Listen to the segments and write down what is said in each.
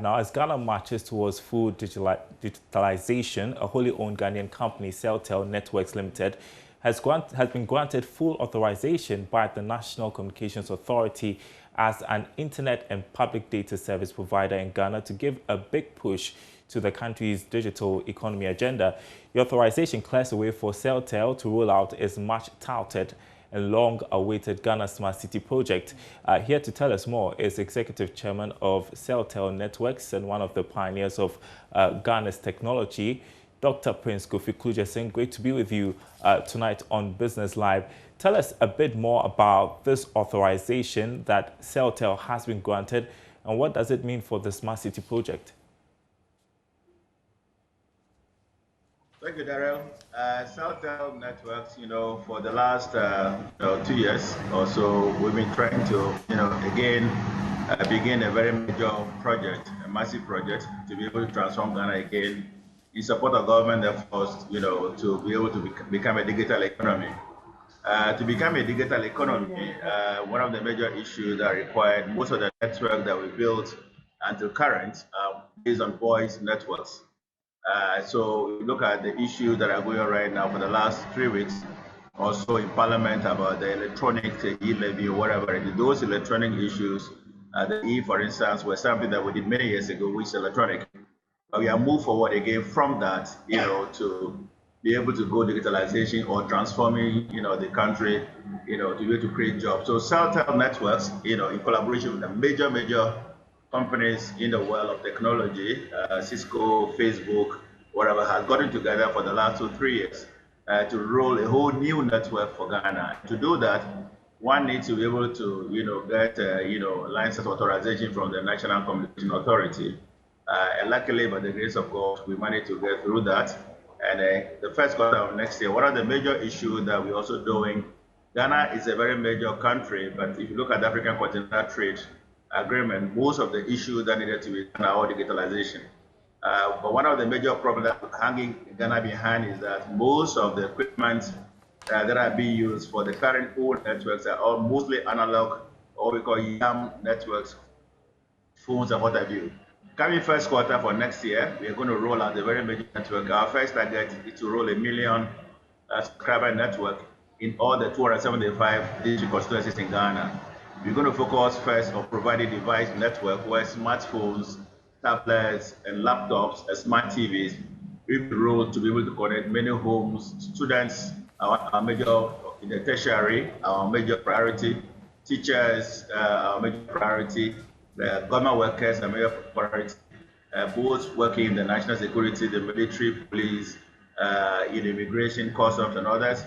now, as Ghana marches towards full digitalization, a wholly owned Ghanaian company, Celltel Networks Limited, has been granted full authorization by the National Communications Authority as an internet and public data service provider in Ghana to give a big push to the country's digital economy agenda. The authorization clears the way for Celltel to roll out its much touted and long-awaited Ghana Smart City project. Here to tell us more is Executive Chairman of Celltel Networks and one of the pioneers of Ghana's technology, Dr. Prince Kofi Klujesing. Great to be with you tonight on Business Live. Tell us a bit more about this authorization that Celltel has been granted, and what does it mean for the Smart City project? Thank you, Daryl. Celltel Networks, for the last 2 years or so, we've been trying to, again, begin a very major project, a massive project, to be able to transform Ghana again in support of government efforts, to be able to become a digital economy. To become a digital economy, one of the major issues that required most of the network that we built until current based on voice networks. So look at the issues that are going on right now for the last 3 weeks or so in Parliament about the electronic e-levy or whatever it is. Those electronic issues, the E, for instance, were something that we did many years ago, which is electronic. But we have moved forward again from that, to be able to go digitalization or transforming, the country, to be able to create jobs. So Celltel Networks, in collaboration with the major companies in the world of technology, Cisco, Facebook, whatever, has gotten together for the last 2-3 years to roll a whole new network for Ghana. To do that, one needs to be able to, get, license authorization from the National Communications Authority. And luckily, by the grace of God, we managed to get through that. And the first quarter of next year, one of the major issues that we're also doing, Ghana is a very major country, but if you look at the African Continental Trade Agreement, most of the issues that needed to be done are digitalization. But one of the major problems that hanging Ghana behind is that most of the equipment that are being used for the current old networks are all mostly analog, or we call YAM networks, phones and what have you. Coming first quarter for next year, we are going to roll out a very major network. Our first target is to roll 1 million subscriber network in all the 275 district constituencies in Ghana. We're going to focus first on providing device network where smartphones, tablets, and laptops, and smart TVs will be rolled to be able to connect many homes, students, our major in the tertiary, our major priority, teachers, our major priority, government workers, our major priority, both working in the national security, the military, police, in immigration, customs, and others,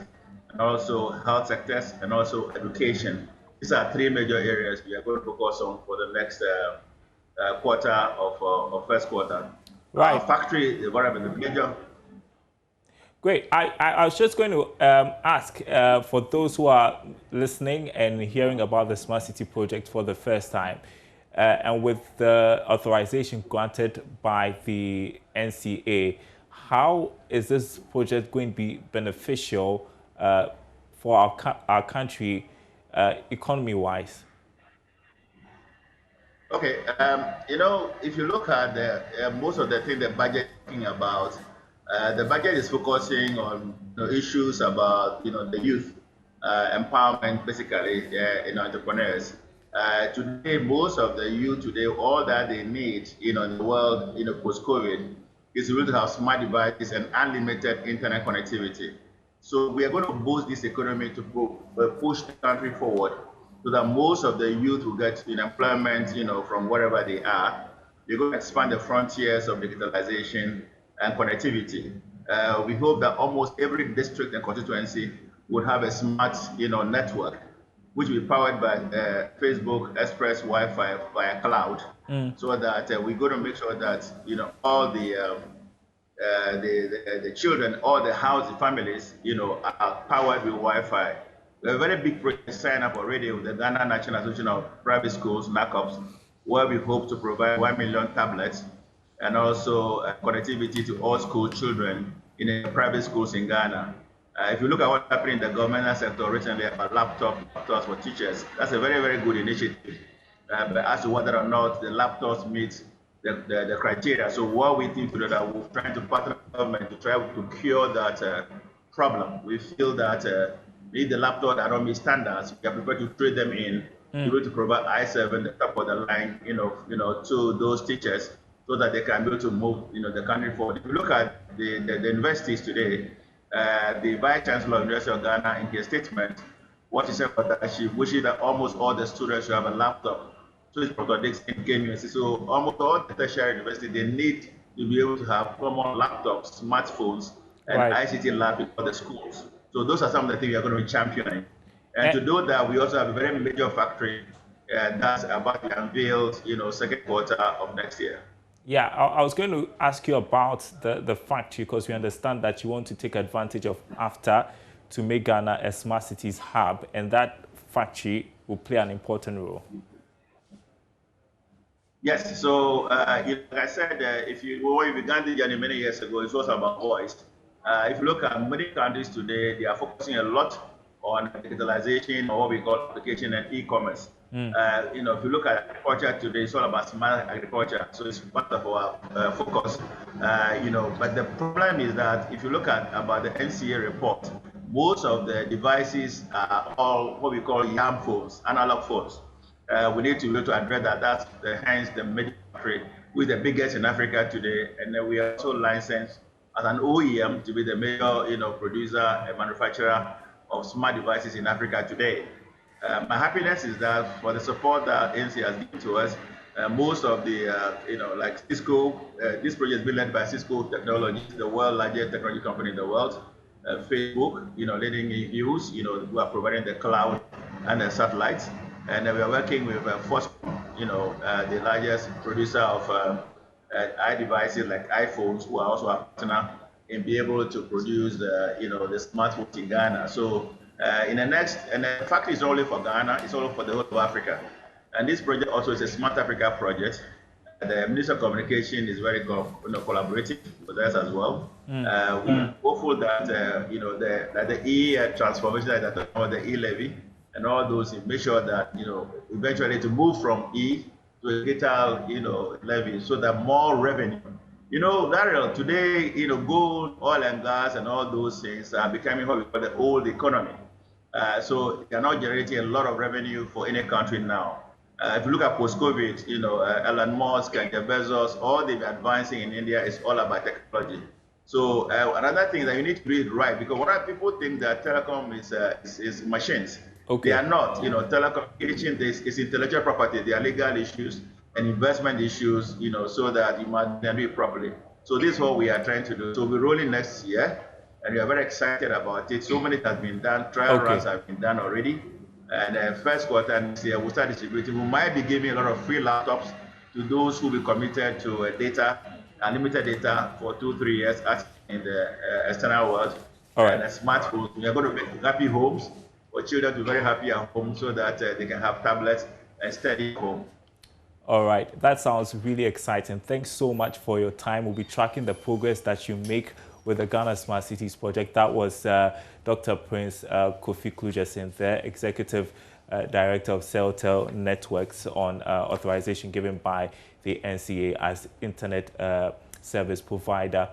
and also health sectors, and also education. These are 3 major areas we are going to focus on for the next quarter of first quarter. Right. Our factory is one of the major. Great. I was just going to ask for those who are listening and hearing about the Smart City project for the first time, and with the authorization granted by the NCA, how is this project going to be beneficial for our country economy-wise? Okay, if you look at the most of the things the budget is talking about, the budget is focusing on issues about the youth empowerment, basically, entrepreneurs. Today, most of the youth today, all that they need, in the world, post-COVID, is to be able to have smart devices and unlimited internet connectivity. So we are going to boost this economy to push the country forward, so that most of the youth will get employment, from wherever they are. We're going to expand the frontiers of digitalization and connectivity. We hope that almost every district and constituency would have a smart, network, which will be powered by Facebook Express Wi-Fi via cloud, so that we're going to make sure that all the children, all the housing families, are powered with Wi-Fi. We have a very big project signed up already with the Ghana National Association of Private Schools, NACOPS, where we hope to provide 1 million tablets and also connectivity to all school children in the private schools in Ghana. If you look at what's happening in the governmental sector recently about laptops for teachers, that's a very, very good initiative. But as to whether or not the laptops meet the criteria. So what we think to do that we're trying to partner with government to try to cure that problem. We feel that need the laptop that don't meet standards, we are prepared to trade them in, to be able to provide i7, the top of the line, to those teachers so that they can be able to move, the country forward. If you look at the universities today, the Vice Chancellor of the University of Ghana in his statement, what he said was that she wishes that almost all the students should have a laptop. So it's Dr. Dixon came here. So almost all the tertiary university, they need to be able to have common laptops, smartphones, and Right. ICT labs for the schools. So those are some of the things we are going to be championing. And Eh, to do that, we also have a very major factory that's about to be unveiled, second quarter of next year. Yeah, I was going to ask you about the factory, because we understand that you want to take advantage of AFTA to make Ghana a smart cities hub, and that factory will play an important role. Yes, so like I said, when we began the journey many years ago, it was about voice. If you look at many countries today, they are focusing a lot on digitalization, or what we call application and e-commerce. If you look at agriculture today, it's all about smart agriculture, so it's part of our focus. But the problem is that if you look at about the NCA report, most of the devices are all what we call YAM phones, analog phones. We need to be able to address that. That's hence the major factory, who is the biggest in Africa today, and then we are also licensed as an OEM to be the major, producer and manufacturer of smart devices in Africa today. My happiness is that for the support that NC has given to us, most of the, like Cisco, this project has been led by Cisco Technologies, the world's largest technology company in the world. Facebook, leading use, who are providing the cloud and the satellites. And we are working with Foxconn, the largest producer of iDevices like iPhones, who are also a partner in being able to produce the smartphones in Ghana. So and the factory is not only for Ghana, it's also for the whole of Africa. And this project also is a Smart Africa project. The Minister of Communication is very collaborative with us as well. We're hopeful that that the transformation, that the e-levy and all those, make sure that eventually to move from E to a digital levy, so that more revenue. Daryl, today gold, oil and gas, and all those things are becoming what we call the old economy. So they are not generating a lot of revenue for any country now. If you look at post-COVID, Elon Musk and Jeff Bezos, all they've advancing in India is all about technology. So another thing that you need to do it right, because what people think that telecom is machines. Okay. They are not. Telecommunication is intellectual property. There are legal issues and investment issues, so that you must do it properly. So this is what we are trying to do. So we're rolling next year, and we are very excited about it. So many has been done. Trial runs have been done already. And first quarter next year, we'll start distributing. We might be giving a lot of free laptops to those who will be committed to unlimited data for 2-3 years in the external world. All right. And a smartphone. We are going to make happy homes for children to be very happy at home, so that they can have tablets and study at home. All right. That sounds really exciting. Thanks so much for your time. We'll be tracking the progress that you make with the Ghana Smart Cities project. That was Dr. Prince Kofi Klujasin there, Executive Director of Celltel Networks, on authorization given by the NCA as internet service provider